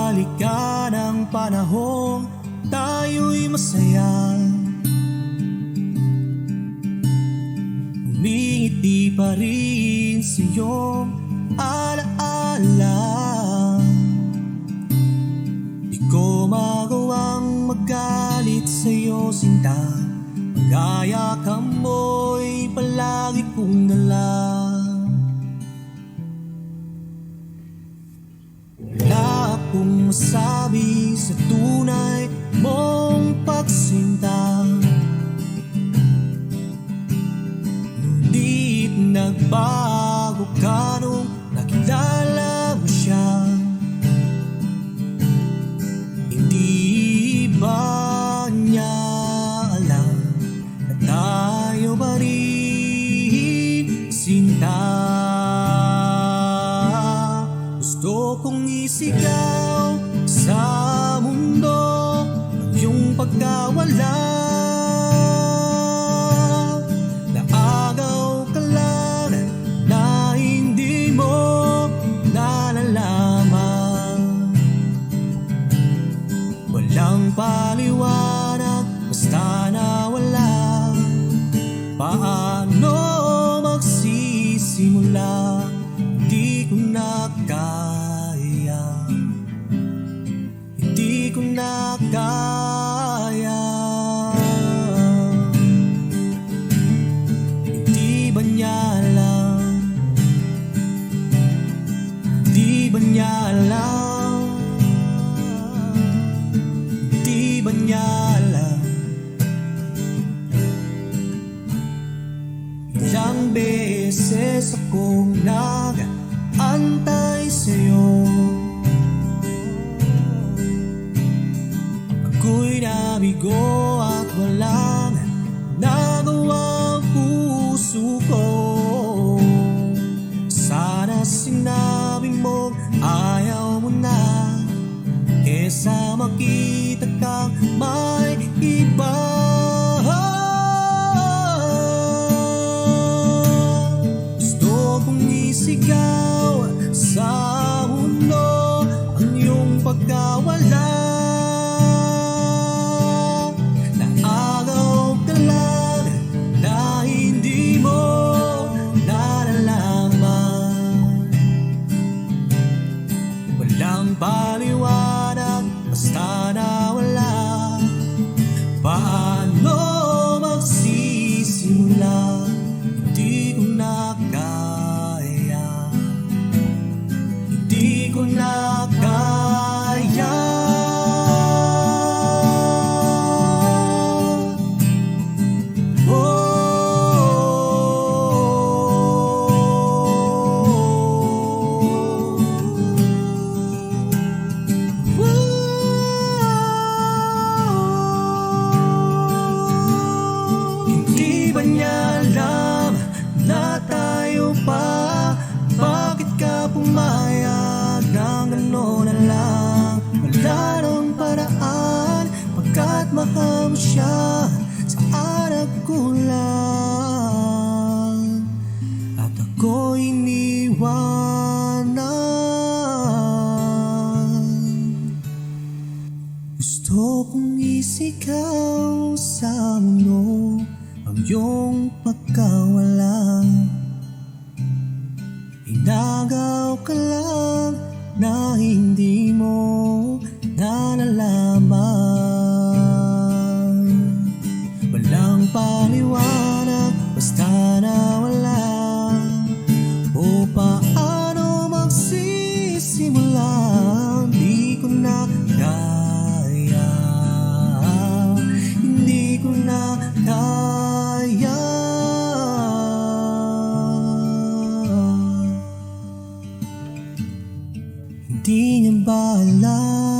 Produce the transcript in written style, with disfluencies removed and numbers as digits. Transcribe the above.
balikan ang panahon, tayo'y masaya. Umingiti pa rin sa iyong alaala. Di ko magawang magalit sa'yo, sinta. Pag-ayakan mo'y palagi kong dala. Wala akong masabi sa tunay mong pagsinta, ngunit nagbago ka nung nakilala mo siya. Hindi ba niya alam na tayo pa rin sinta? Gusto kong isigaw sa mundo ang iyong pagkawala. Naagaw ka lang na hindi mo nalalaman. Walang paliwanag, basta nawala. Paano magsisimula? Hindi ko na kaya, hindi ko na kaya. Hindi ba niya alam? Hindi ba niya alam? Hindi ba niya alam? Ilang beses akong nag-antay sa'yo. Ako'y nabigo at walang nagawang puso ko. Sana sinabi mo ayaw mo na, kesa makita kang may iba. Gusto kong isigaw sa mundo ang iyong pagkawala. Naagaw ka lang na hindi mo nalalaman. Walang paliwanag, basta nawala. Paano magsisimula? Hindi ko na kaya, hindi ko na kaya. Hindi ba niya alam na tayo pa? Bakit ka pumayag ng gano'n na lang? Wala nang paraan, pagkat mahal mo siya. Saan nagkulang at ako'y iniwanan? Gusto kong isigaw sa mundo ang iyong pagkawala. Inagaw ka lang na hindi mo nalalaman. Walang paliwanag, basta nawala. O paano magsisimula? Hindi ko na kaya, hindi ko na kaya. Hindi niya ba alam?